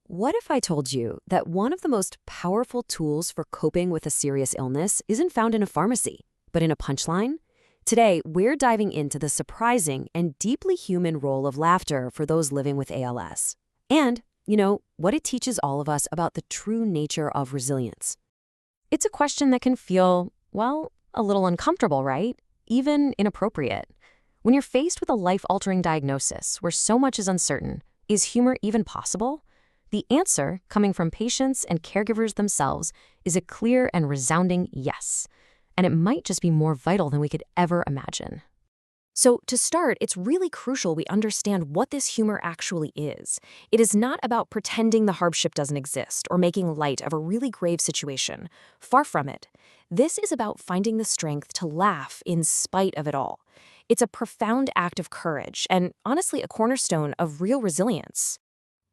What if I told you that one of the most powerful tools for coping with a serious illness isn't found in a pharmacy, but in a punchline? Today, we're diving into the surprising and deeply human role of laughter for those living with ALS. And, what it teaches all of us about the true nature of resilience. It's a question that can feel, well, a little uncomfortable, right? Even inappropriate. When you're faced with a life-altering diagnosis where so much is uncertain, is humor even possible? The answer, coming from patients and caregivers themselves, is a clear and resounding yes. And it might just be more vital than we could ever imagine. So to start, it's really crucial we understand what this humor actually is. It is not about pretending the hardship doesn't exist or making light of a really grave situation. Far from it. This is about finding the strength to laugh in spite of it all. It's a profound act of courage and, honestly, a cornerstone of real resilience.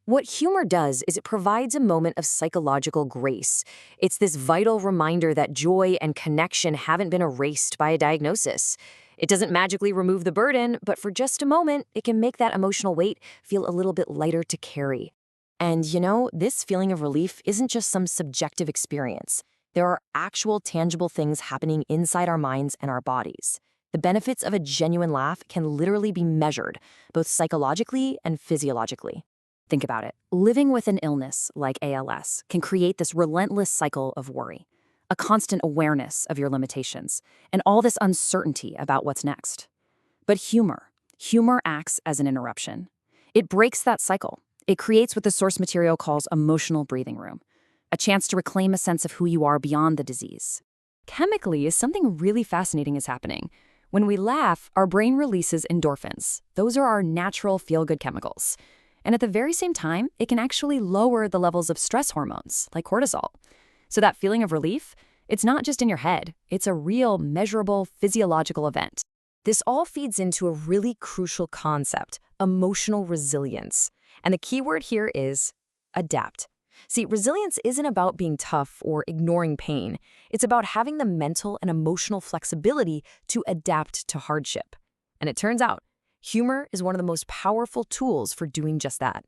What humor does is it provides a moment of psychological grace. It's this vital reminder that joy and connection haven't been erased by a diagnosis. It doesn't magically remove the burden, but for just a moment, it can make that emotional weight feel a little bit lighter to carry. And this feeling of relief isn't just some subjective experience. There are actual tangible things happening inside our minds and our bodies. The benefits of a genuine laugh can literally be measured, both psychologically and physiologically. Think about it. Living with an illness like ALS can create this relentless cycle of worry, a constant awareness of your limitations, and all this uncertainty about what's next. But humor acts as an interruption. It breaks that cycle. It creates what the source material calls emotional breathing room, a chance to reclaim a sense of who you are beyond the disease. Chemically, something really fascinating is happening. When we laugh, our brain releases endorphins. Those are our natural feel-good chemicals. And at the very same time, it can actually lower the levels of stress hormones, like cortisol. So that feeling of relief, it's not just in your head. It's a real, measurable, physiological event. This all feeds into a really crucial concept, emotional resilience. And the key word here is adapt. See, resilience isn't about being tough or ignoring pain. It's about having the mental and emotional flexibility to adapt to hardship. And it turns out, humor is one of the most powerful tools for doing just that.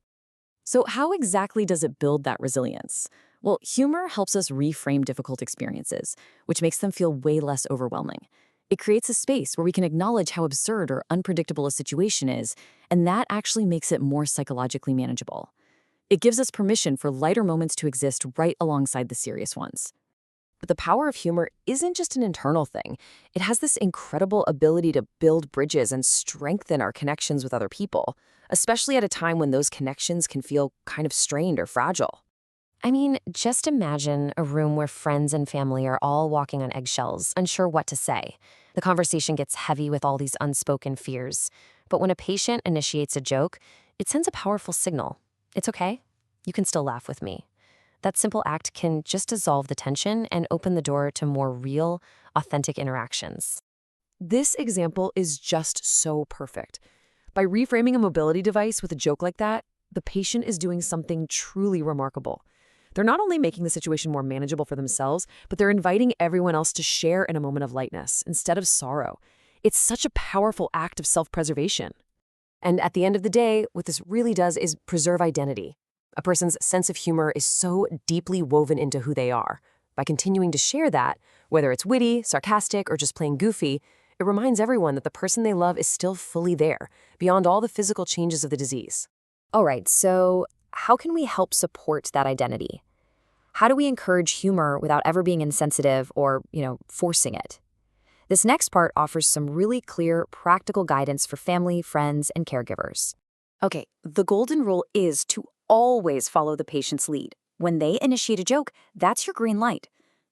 So how exactly does it build that resilience? Well, humor helps us reframe difficult experiences, which makes them feel way less overwhelming. It creates a space where we can acknowledge how absurd or unpredictable a situation is, and that actually makes it more psychologically manageable. It gives us permission for lighter moments to exist right alongside the serious ones. But the power of humor isn't just an internal thing. It has this incredible ability to build bridges and strengthen our connections with other people, especially at a time when those connections can feel kind of strained or fragile. I mean, just imagine a room where friends and family are all walking on eggshells, unsure what to say. The conversation gets heavy with all these unspoken fears. But when a patient initiates a joke, it sends a powerful signal. It's okay. You can still laugh with me. That simple act can just dissolve the tension and open the door to more real, authentic interactions. This example is just so perfect. By reframing a mobility device with a joke like that, the patient is doing something truly remarkable. They're not only making the situation more manageable for themselves, but they're inviting everyone else to share in a moment of lightness instead of sorrow. It's such a powerful act of self-preservation. And at the end of the day, what this really does is preserve identity. A person's sense of humor is so deeply woven into who they are. By continuing to share that, whether it's witty, sarcastic, or just plain goofy, it reminds everyone that the person they love is still fully there, beyond all the physical changes of the disease. All right, so how can we help support that identity? How do we encourage humor without ever being insensitive or, forcing it? This next part offers some really clear, practical guidance for family, friends, and caregivers. Okay, the golden rule is to always follow the patient's lead. When they initiate a joke, that's your green light.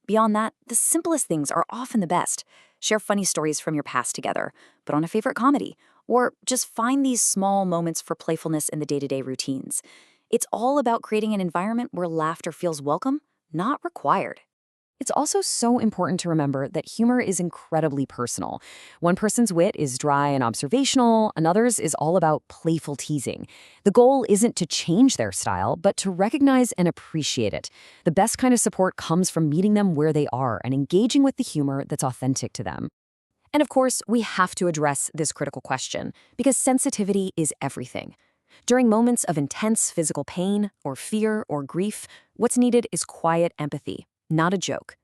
Beyond that, the simplest things are often the best. Share funny stories from your past together, put on a favorite comedy, or just find these small moments for playfulness in the day-to-day routines. It's all about creating an environment where laughter feels welcome, not required. It's also so important to remember that humor is incredibly personal. One person's wit is dry and observational, another's is all about playful teasing. The goal isn't to change their style, but to recognize and appreciate it. The best kind of support comes from meeting them where they are and engaging with the humor that's authentic to them. And of course, we have to address this critical question, because sensitivity is everything. During moments of intense physical pain or fear or grief, what's needed is quiet empathy, not a joke.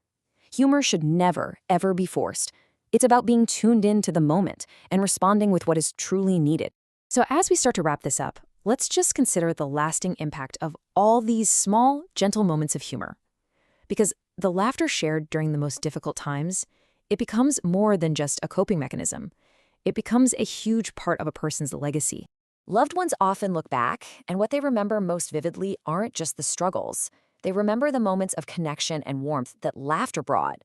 Humor should never, ever be forced. It's about being tuned in to the moment and responding with what is truly needed. So as we start to wrap this up, let's just consider the lasting impact of all these small, gentle moments of humor. Because the laughter shared during the most difficult times, it becomes more than just a coping mechanism. It becomes a huge part of a person's legacy. Loved ones often look back, and what they remember most vividly aren't just the struggles. They remember the moments of connection and warmth that laughter brought.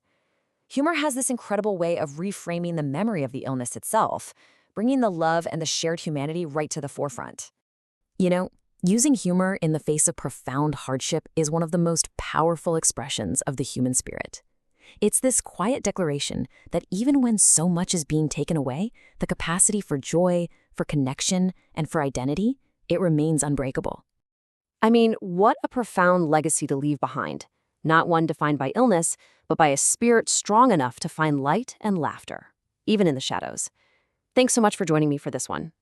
Humor has this incredible way of reframing the memory of the illness itself, bringing the love and the shared humanity right to the forefront. You know, using humor in the face of profound hardship is one of the most powerful expressions of the human spirit. It's this quiet declaration that even when so much is being taken away, the capacity for joy, for connection, and for identity, it remains unbreakable. I mean, what a profound legacy to leave behind. Not one defined by illness, but by a spirit strong enough to find light and laughter, even in the shadows. Thanks so much for joining me for this one.